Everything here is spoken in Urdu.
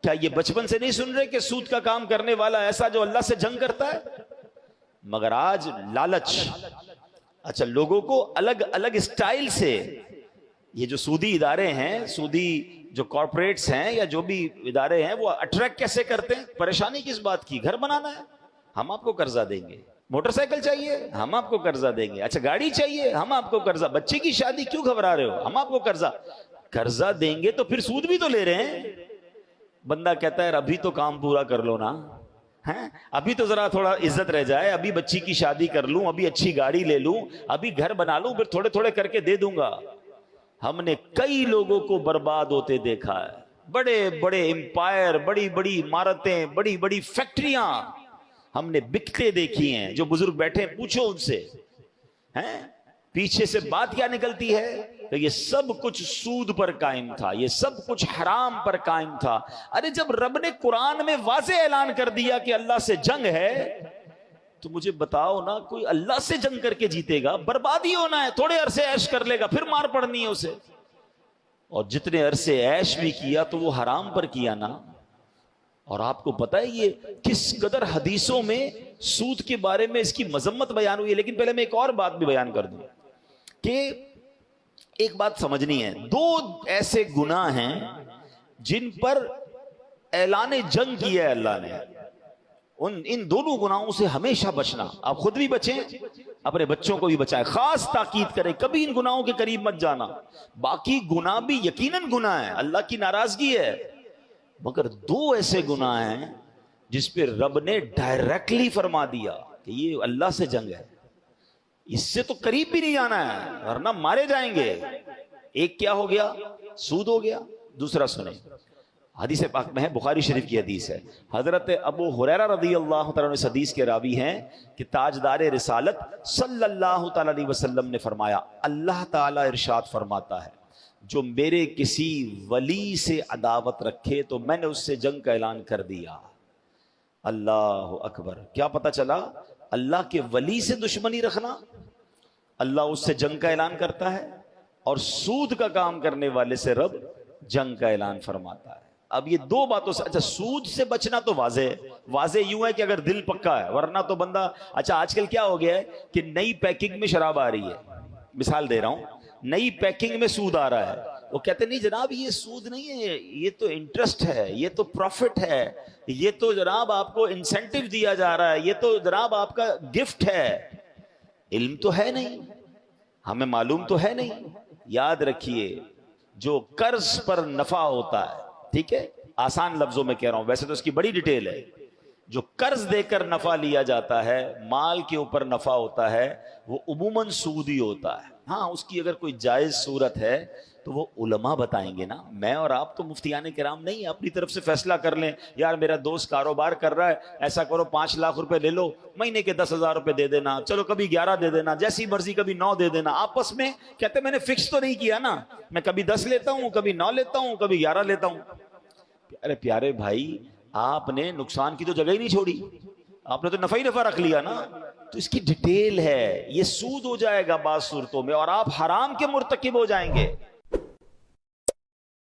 کیا یہ بچپن سے نہیں سن رہے کہ سود کا کام کرنے والا ایسا جو اللہ سے جنگ کرتا ہے؟ مگر آج لالچ، اچھا لوگوں کو الگ الگ اسٹائل سے، یہ جو سودی ادارے ہیں، سودی جو کارپوریٹس ہیں یا جو بھی ادارے ہیں، وہ اٹریکٹ کیسے کرتے ہیں؟ پریشانی کس بات کی؟ گھر بنانا ہے، ہم آپ کو قرضہ دیں گے، موٹر سائیکل چاہیے، ہم آپ کو قرضہ دیں گے، اچھا گاڑی چاہیے، ہم آپ کو قرضہ، بچے کی شادی کیوں گھبرا رہے ہو، ہم آپ کو قرضہ دیں گے تو پھر سود بھی تو لے رہے ہیں۔ بندہ کہتا ہے ابھی تو کام پورا کر لو نا، ابھی تو ذرا تھوڑا عزت رہ جائے، ابھی بچی کی شادی کر لوں، ابھی اچھی گاڑی لے لوں، ابھی گھر بنا لوں، پھر تھوڑے تھوڑے کر کے دے دوں گا۔ ہم نے کئی لوگوں کو برباد ہوتے دیکھا ہے، بڑے بڑے امپائر، بڑی بڑی عمارتیں، بڑی بڑی فیکٹریاں ہم نے بکتے دیکھی ہیں۔ جو بزرگ بیٹھے پوچھو ان سے، پیچھے سے بات کیا نکلتی ہے کہ یہ سب کچھ سود پر قائم تھا، یہ سب کچھ حرام پر قائم تھا۔ ارے جب رب نے قرآن میں واضح اعلان کر دیا کہ اللہ سے جنگ ہے، تو مجھے بتاؤ نا، کوئی اللہ سے جنگ کر کے جیتے گا؟ بربادی ہونا ہے، تھوڑے عرصے عیش کر لے گا، پھر مار پڑنی ہے اسے۔ اور جتنے عرصے عیش بھی کیا تو وہ حرام پر کیا نا۔ اور آپ کو پتہ ہے یہ کس قدر حدیثوں میں سود کے بارے میں اس کی مذمت بیان ہوئی ہے۔ لیکن پہلے میں ایک اور بات بھی بیان کر دوں کہ ایک بات سمجھنی ہے، دو ایسے گناہ ہیں جن پر اعلان جنگ کیا ہے اللہ نے، ان دونوں گناہوں سے ہمیشہ بچنا۔ آپ خود بھی بچیں، اپنے بچوں کو بھی بچائیں، خاص تاکید کریں کبھی ان گناہوں کے قریب مت جانا۔ باقی گناہ بھی یقیناً گناہ ہے، اللہ کی ناراضگی ہے، مگر دو ایسے گناہ ہیں جس پہ رب نے ڈائریکٹلی فرما دیا کہ یہ اللہ سے جنگ ہے، اس سے تو قریب بھی نہیں آنا ہے ورنہ مارے جائیں گے۔ ایک کیا ہو گیا؟ سود ہو گیا۔ دوسرا سنیں، حدیث پاک میں ہے، بخاری شریف کی حدیث ہے، حضرت ابو ہریرہ رضی اللہ تعالیٰ عنہ اس حدیث کے راوی ہیں کہ تاجدار رسالت صلی اللہ تعالیٰ علیہ وسلم نے فرمایا، اللہ تعالیٰ ارشاد فرماتا ہے، جو میرے کسی ولی سے عداوت رکھے تو میں نے اس سے جنگ کا اعلان کر دیا۔ اللہ اکبر! کیا پتہ چلا؟ اللہ کے ولی سے دشمنی رکھنا، اللہ اس سے جنگ کا اعلان کرتا ہے، اور سود کا کام کرنے والے سے رب جنگ کا اعلان فرماتا ہے۔ اب یہ دو باتوں سے، اچھا سود سے بچنا تو واضح یوں ہے کہ اگر دل پکا ہے، ورنہ تو بندہ، اچھا آج کل کیا ہو گیا ہے کہ نئی پیکنگ میں شراب آ رہی ہے، مثال دے رہا ہوں، نئی پیکنگ میں سود آ رہا ہے، وہ کہتے نہیں جناب یہ سود نہیں ہے، یہ تو انٹرسٹ ہے، یہ تو پروفٹ ہے، یہ تو جناب آپ کو انسینٹیو دیا جا رہا ہے، یہ تو جناب آپ کا گفٹ ہے۔ علم تو ہے نہیں، ہمیں معلوم تو ہے نہیں۔ یاد رکھیے، جو قرض پر نفع ہوتا ہے، ٹھیک ہے، آسان لفظوں میں کہہ رہا ہوں، ویسے تو اس کی بڑی ڈیٹیل ہے، جو قرض دے کر نفع لیا جاتا ہے، مال کے اوپر نفع ہوتا ہے، وہ عموماً سود ہی ہوتا ہے۔ ہاں اس کی اگر کوئی جائز صورت ہے تو وہ علماء بتائیں گے نا، میں اور آپ تو مفتیان کرام نہیں اپنی طرف سے فیصلہ کر لیں، یار میرا دوست کاروبار کر رہا ہے، ایسا کرو 5 لاکھ روپے لے لو، مہینے کے 10,000 روپے دے دینا، چلو کبھی 11 دے دینا، جیسی مرضی کبھی 9 دے دینا، آپس میں کہتے میں نے فکس تو نہیں کیا نا، میں کبھی 10 لیتا ہوں، کبھی 9 لیتا ہوں، کبھی 11 لیتا ہوں۔ ارے پیارے بھائی، آپ نے نقصان کی تو جگہ ہی نہیں چھوڑی، آپ نے تو نفع ہی نفع رکھ لیا نا۔ تو اس کی ڈیٹیل ہے، یہ سود ہو جائے گا بعض صورتوں میں، اور آپ حرام کے مرتکب ہو جائیں گے۔